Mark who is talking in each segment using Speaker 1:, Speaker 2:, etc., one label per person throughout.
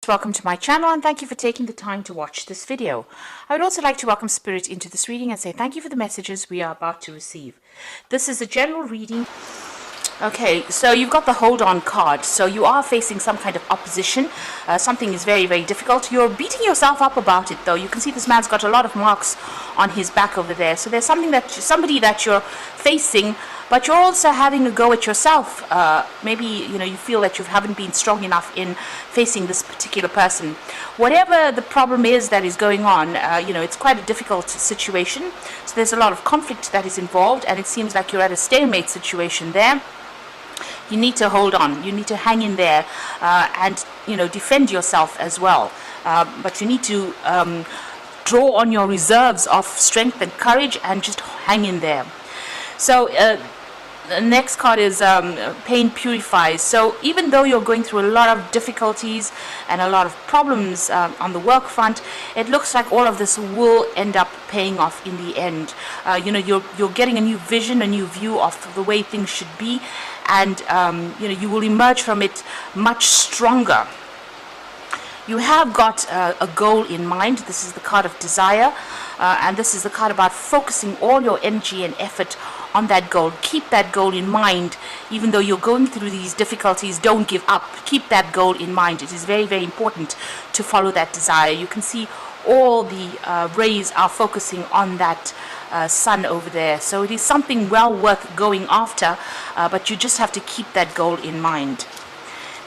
Speaker 1: Welcome to my channel and thank you for taking the time to watch this video. I would also like to welcome Spirit into this reading and say thank you for the messages we are about to receive. This is a general reading. Okay, so you've got the hold on card. So you are facing some kind of opposition. Something is very, very difficult. You're beating yourself up about it though. You can see this man's got a lot of marks on his back over there. So there's somebody that you're facing, but you're also having a go at yourself. Maybe you feel that you haven't been strong enough in facing this particular person. Whatever the problem is that is going on, it's quite a difficult situation. So there's a lot of conflict that is involved, and it seems like you're at a stalemate situation there. You need to hold on. You need to hang in there and defend yourself as well. But you need to draw on your reserves of strength and courage and just hang in there. So the next card is pain purifies. So even though you're going through a lot of difficulties and a lot of problems on the work front, it looks like all of this will end up paying off in the end. You're getting a new vision, a new view of the way things should be, and you will emerge from it much stronger. You have got a goal in mind. This is the card of desire, and this is the card about focusing all your energy and effort on that goal. Keep that goal in mind. Even though you're going through these difficulties, don't give up. Keep that goal in mind. It is very, very important to follow that desire. You can see all the rays are focusing on that sun over there. So it is something well worth going after, but you just have to keep that goal in mind.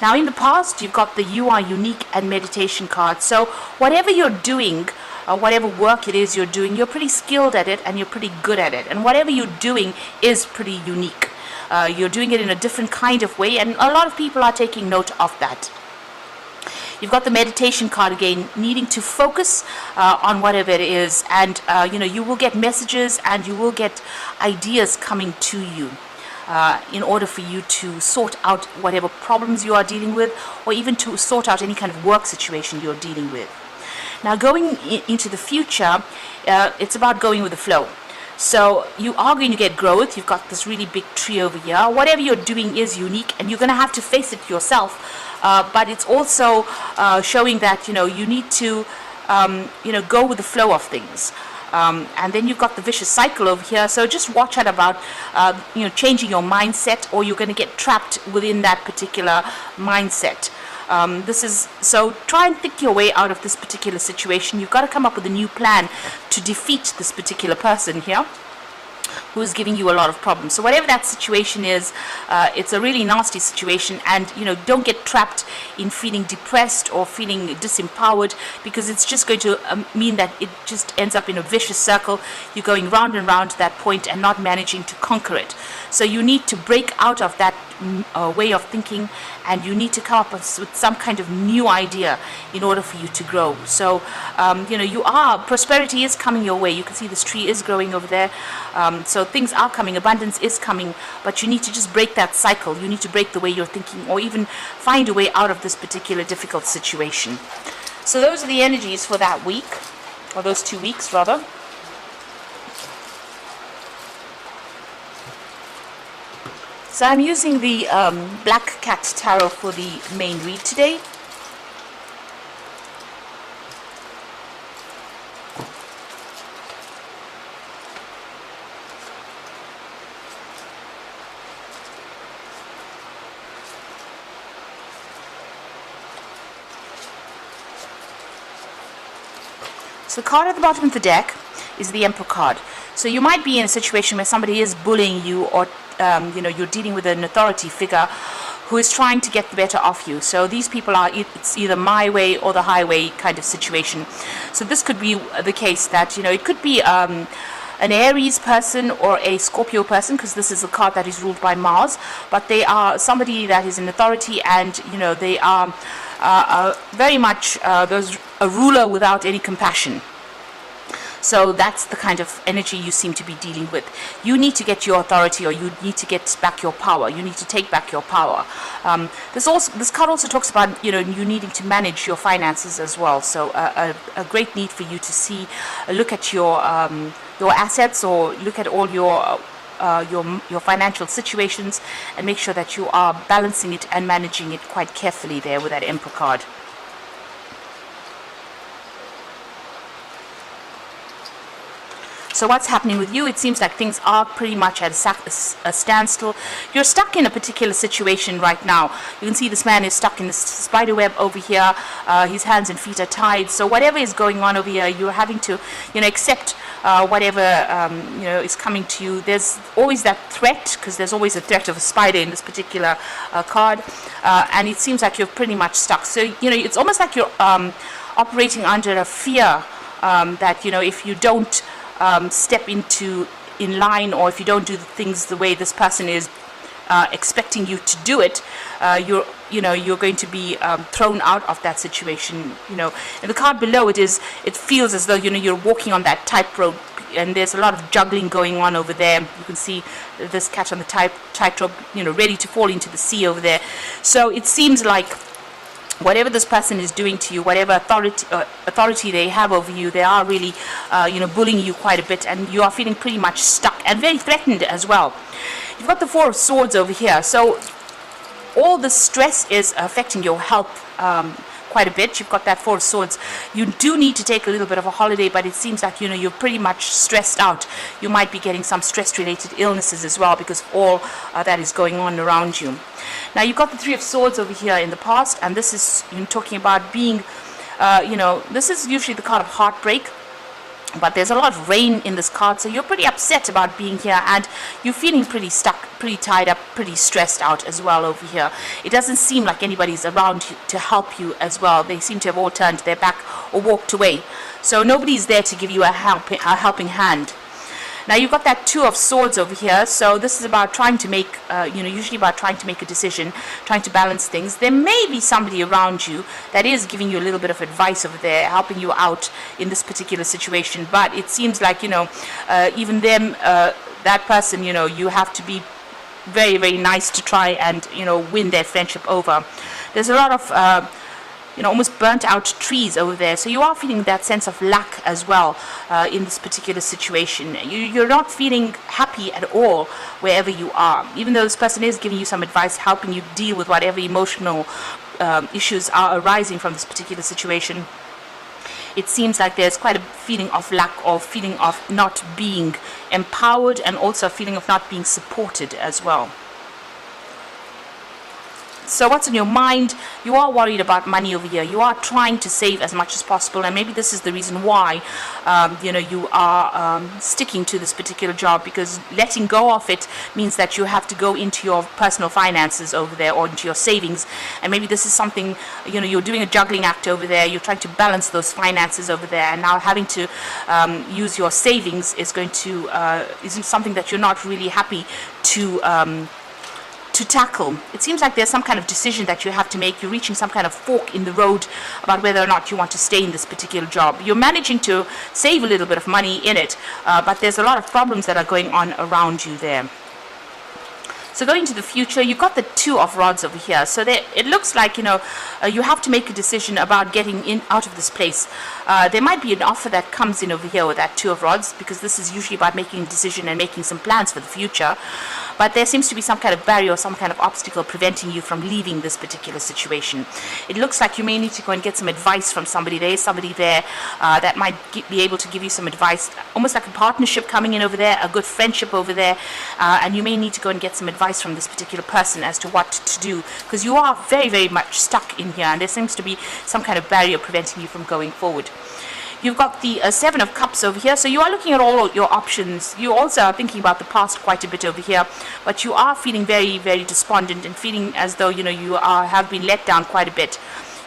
Speaker 1: Now in the past, you've got the You Are Unique and Meditation card. So whatever you're doing, whatever work it is you're doing, you're pretty skilled at it and you're pretty good at it. And whatever you're doing is pretty unique. You're doing it in a different kind of way, and a lot of people are taking note of that. You've got the meditation card again, needing to focus on whatever it is, and you will get messages and you will get ideas coming to you in order for you to sort out whatever problems you are dealing with, or even to sort out any kind of work situation you're dealing with. Now going into the future, it's about going with the flow. So you are going to get growth. You've got this really big tree over here. Whatever you're doing is unique, and you're going to have to face it yourself. But it's also showing that you need to go with the flow of things. And then you've got the vicious cycle over here. So just watch out about changing your mindset, or you're going to get trapped within that particular mindset. So try and think your way out of this particular situation. You've got to come up with a new plan to defeat this particular person here who is giving you a lot of problems. So whatever that situation is, it's a really nasty situation, and don't get trapped in feeling depressed or feeling disempowered, because it's just going to mean that it just ends up in a vicious circle. You're going round and round to that point and not managing to conquer it. So you need to break out of that way of thinking, and you need to come up with some kind of new idea in order for you to grow. So prosperity is coming your way. You can see this tree is growing over there. So things are coming, abundance is coming, but you need to just break that cycle. You need to break the way you're thinking, or even find a way out of this particular difficult situation. So those are the energies for that week, or those 2 weeks rather. So I'm using the Black Cat Tarot for the main read today. So the card at the bottom of the deck is the Emperor card. So you might be in a situation where somebody is bullying you, or you're dealing with an authority figure who is trying to get the better of you. So these people are, it's either my way or the highway kind of situation. So this could be the case that it could be an Aries person or a Scorpio person, because this is a card that is ruled by Mars, but they are somebody that is in authority, and they are very much a ruler without any compassion. So that's the kind of energy you seem to be dealing with. You need to get your authority, or you need to get back your power. You need to take back your power. This card also talks about you needing to manage your finances as well. So a great need for you to see, look at your assets, or look at all your financial situations, and make sure that you are balancing it and managing it quite carefully there with that Emperor card. So what's happening with you? It seems like things are pretty much at a standstill. You're stuck in a particular situation right now. You can see this man is stuck in this spider web over here. His hands and feet are tied. So whatever is going on over here, you're having to, accept whatever is coming to you. There's always that threat, because there's always a threat of a spider in this particular card, and it seems like you're pretty much stuck. So it's almost like you're operating under a fear that if you don't step in line, or if you don't do the things the way this person is expecting you to do it, you're going to be thrown out of that situation. In the card below, it feels as though you're walking on that tightrope, and there's a lot of juggling going on over there. You can see this cat on the tightrope, ready to fall into the sea over there. So it seems like whatever this person is doing to you, whatever authority they have over you, they are really, bullying you quite a bit, and you are feeling pretty much stuck and very threatened as well. You've got the Four of Swords over here, so all the stress is affecting your health quite a bit. You've got that Four of Swords. You do need to take a little bit of a holiday, but it seems like you're pretty much stressed out. You might be getting some stress-related illnesses as well, because all that is going on around you. Now you've got the Three of Swords over here in the past, and this is talking about being, this is usually the card of heartbreak. But there's a lot of rain in this card, so you're pretty upset about being here, and you're feeling pretty stuck, pretty tied up, pretty stressed out as well over here. It doesn't seem like anybody's around to help you as well. They seem to have all turned their back or walked away. So nobody's there to give you a helping hand. Now you've got that Two of Swords over here, so this is about trying to make, usually about trying to make a decision, trying to balance things. There may be somebody around you that is giving you a little bit of advice over there, helping you out in this particular situation, but it seems like, even them, that person, you have to be very, very nice to try and, win their friendship over. There's a lot of almost burnt out trees over there, so you are feeling that sense of lack as well in this particular situation. You're not feeling happy at all wherever you are, even though this person is giving you some advice, helping you deal with whatever emotional issues are arising from this particular situation. It seems like there's quite a feeling of lack, or feeling of not being empowered, and also a feeling of not being supported as well. So what's in your mind? You are worried about money over here. You are trying to save as much as possible, and maybe this is the reason why you are sticking to this particular job, because letting go of it means that you have to go into your personal finances over there, or into your savings, and maybe this is something, you're doing a juggling act over there. You're trying to balance those finances over there, and now having to use your savings is isn't something that you're not really happy to tackle. It seems like there's some kind of decision that you have to make. You're reaching some kind of fork in the road about whether or not you want to stay in this particular job. You're managing to save a little bit of money in it, but there's a lot of problems that are going on around you there. So going to the future, you've got the Two of Rods over here. So it looks like, you have to make a decision about getting out of this place. There might be an offer that comes in over here with that Two of Rods, because this is usually about making a decision and making some plans for the future. But there seems to be some kind of barrier or some kind of obstacle preventing you from leaving this particular situation. It looks like you may need to go and get some advice from somebody. There is somebody there that might be able to give you some advice, almost like a partnership coming in over there, a good friendship over there, and you may need to go and get some advice from this particular person as to what to do, because you are very, very much stuck in here, and there seems to be some kind of barrier preventing you from going forward. You've got the Seven of Cups over here, so you are looking at all your options. You also are thinking about the past quite a bit over here, but you are feeling very, very despondent and feeling as though you have been let down quite a bit.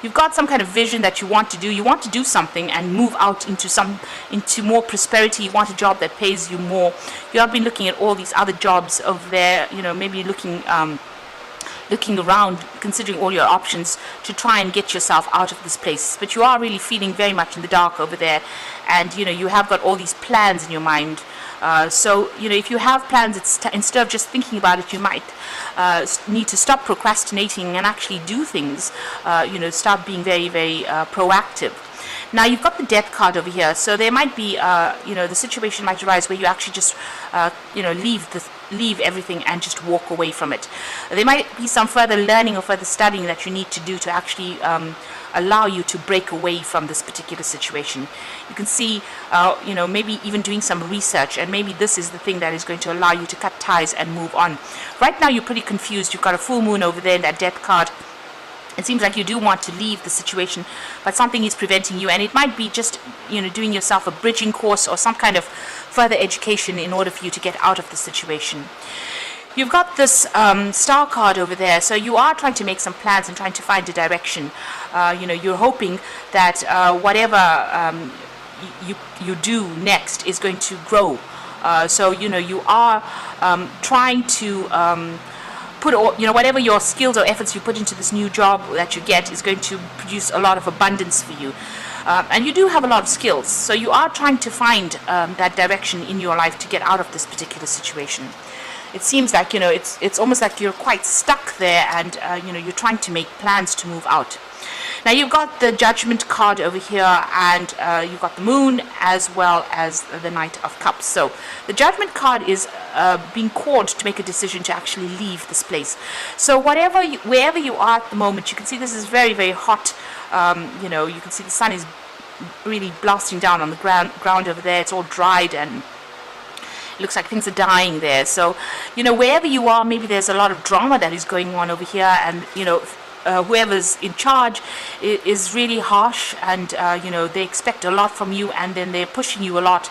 Speaker 1: You've got some kind of vision that you want to do. You want to do something and move out into more prosperity. You want a job that pays you more. You have been looking at all these other jobs over there, maybe looking around, considering all your options to try and get yourself out of this place. But you are really feeling very much in the dark over there, and you have got all these plans in your mind. So if you have plans, instead of just thinking about it, you might need to stop procrastinating and actually do things. Start being very, very proactive. Now you've got the death card over here, so there might be, the situation might arise where you actually just, leave everything and just walk away from it. There might be some further learning or further studying that you need to do to actually allow you to break away from this particular situation. You can see, maybe even doing some research, and maybe this is the thing that is going to allow you to cut ties and move on. Right now you're pretty confused. You've got a full moon over there in that death card. It seems like you do want to leave the situation, but something is preventing you, and it might be just, doing yourself a bridging course or some kind of further education in order for you to get out of the situation. You've got this star card over there, so you are trying to make some plans and trying to find a direction. You're hoping that whatever you do next is going to grow. You are trying to put all, whatever your skills or efforts you put into this new job that you get is going to produce a lot of abundance for you. And you do have a lot of skills, so you are trying to find that direction in your life to get out of this particular situation. It seems like, it's almost like you're quite stuck there, and, you're trying to make plans to move out. Now you've got the Judgment card over here, and you've got the Moon as well as the Knight of Cups. So the Judgment card is being called to make a decision to actually leave this place. So wherever you are at the moment, you can see this is very, very hot. You can see the sun is really blasting down on the ground over there. It's all dried, and it looks like things are dying there. So, wherever you are, maybe there's a lot of drama that is going on over here, and, whoever's in charge is really harsh, and, they expect a lot from you, and then they're pushing you a lot.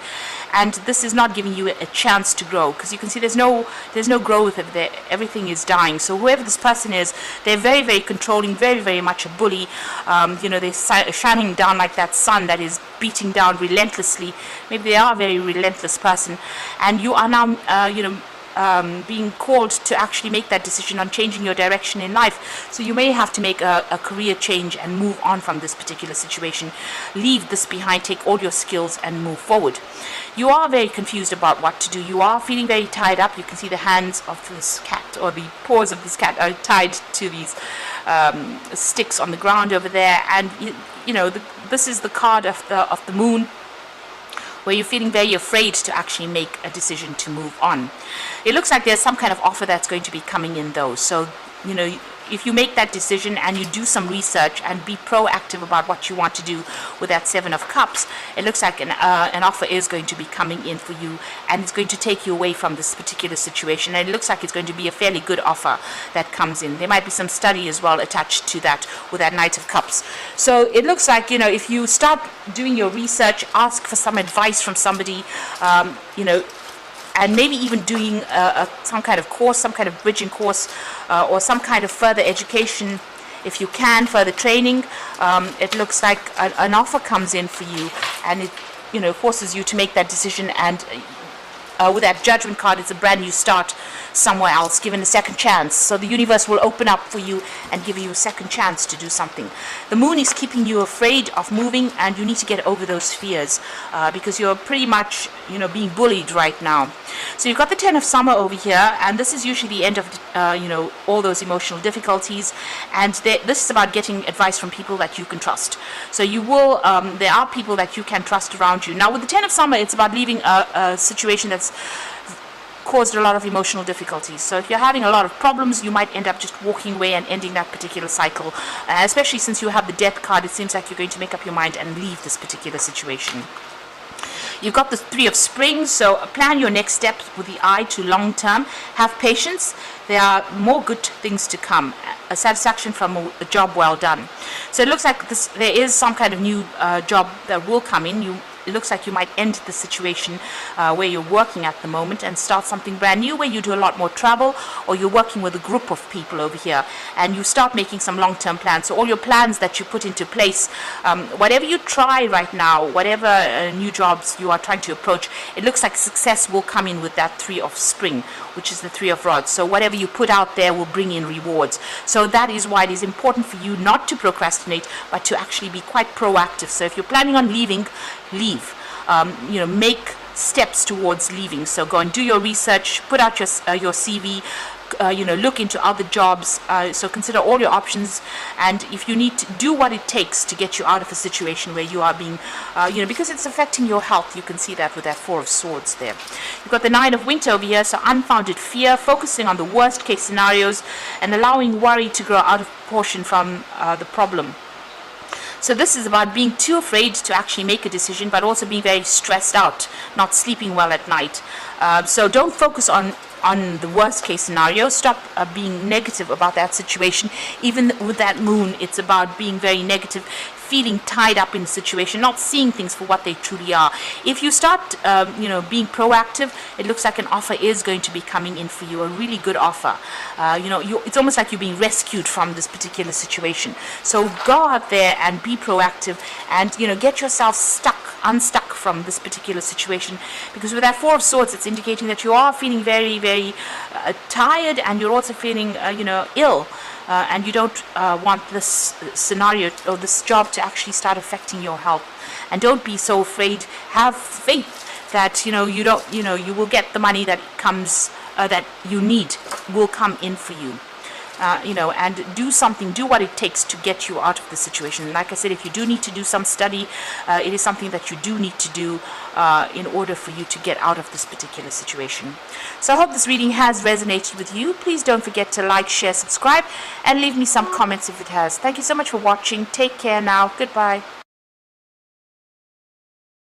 Speaker 1: And this is not giving you a chance to grow, because you can see there's no growth over there. Everything is dying. So whoever this person is, they're very, very controlling, very, very much a bully. They're shining down like that sun that is beating down relentlessly. Maybe they are a very relentless person, and you are now, being called to actually make that decision on changing your direction in life. So you may have to make a career change and move on from this particular situation. Leave this behind, take all your skills and move forward. You are very confused about what to do. You are feeling very tied up. You can see the hands of this cat, or the paws of this cat, are tied to these sticks on the ground over there. And this is the card of the Moon, where you're feeling very afraid to actually make a decision to move on. It looks like there's some kind of offer that's going to be coming in though. So, if you make that decision and you do some research and be proactive about what you want to do with that Seven of Cups, it looks like an offer is going to be coming in for you, and it's going to take you away from this particular situation. And it looks like it's going to be a fairly good offer that comes in. There might be some study as well attached to that with that Knight of Cups. So it looks like, if you start doing your research, ask for some advice from somebody, and maybe even doing some kind of course, some kind of bridging course, or some kind of further education, if you can, further training. It looks like an offer comes in for you, and it forces you to make that decision. And with that Judgment card, it's a brand new start somewhere else, given a second chance. So the universe will open up for you and give you a second chance to do something. The Moon is keeping you afraid of moving, and you need to get over those fears, because you're pretty much being bullied right now. So you've got the Ten of Summer over here, and this is usually the end of all those emotional difficulties, and this is about getting advice from people that you can trust. So you will there are people that you can trust around you. Now with the Ten of Summer, it's about leaving a situation that's caused a lot of emotional difficulties. So if you're having a lot of problems, you might end up just walking away and ending that particular cycle. Especially since you have the Death card, it seems like you're going to make up your mind and leave this particular situation. You've got the Three of Springs, so plan your next steps with the eye to long term. Have patience. There are more good things to come. A satisfaction from a job well done. So it looks like there is some kind of new job that will come in. It looks like you might end the situation where you're working at the moment and start something brand new where you do a lot more travel, or you're working with a group of people over here and you start making some long-term plans. So all your plans that you put into place, whatever you try right now, whatever new jobs you are trying to approach, it looks like success will come in with that Three of Spring, which is the Three of Rods. So whatever you put out there will bring in rewards. So that is why it is important for you not to procrastinate, but to actually be quite proactive. So if you're planning on leaving, leave. Make steps towards leaving. So go and do your research, put out your CV, look into other jobs. So consider all your options, and if you need to do what it takes to get you out of a situation where you are being, because it's affecting your health. You can see that with that Four of Swords there. You've got the Nine of Winter over here, so unfounded fear, focusing on the worst case scenarios and allowing worry to grow out of proportion from the problem. So this is about being too afraid to actually make a decision, but also being very stressed out, not sleeping well at night. So don't focus on the worst case scenario. Stop being negative about that situation. Even with that moon, it's about being very negative, feeling tied up in the situation, not seeing things for what they truly are. If you start being proactive, it looks like an offer is going to be coming in for you, a really good offer. It's almost like you're being rescued from this particular situation. So go out there and be proactive, and get yourself unstuck from this particular situation, because with that Four of Swords, it's indicating that you are feeling very, very tired, and you're also feeling ill, and you don't want this scenario or this job to actually start affecting your health. And don't be so afraid. Have faith that you will get the money that comes that you need will come in for you. And do what it takes to get you out of the situation. Like I said, if you do need to do some study, it is something that you do need to do in order for you to get out of this particular situation. So I hope this reading has resonated with you. Please don't forget to like, share, subscribe, and leave me some comments if it has. Thank you so much for watching. Take care now. Goodbye.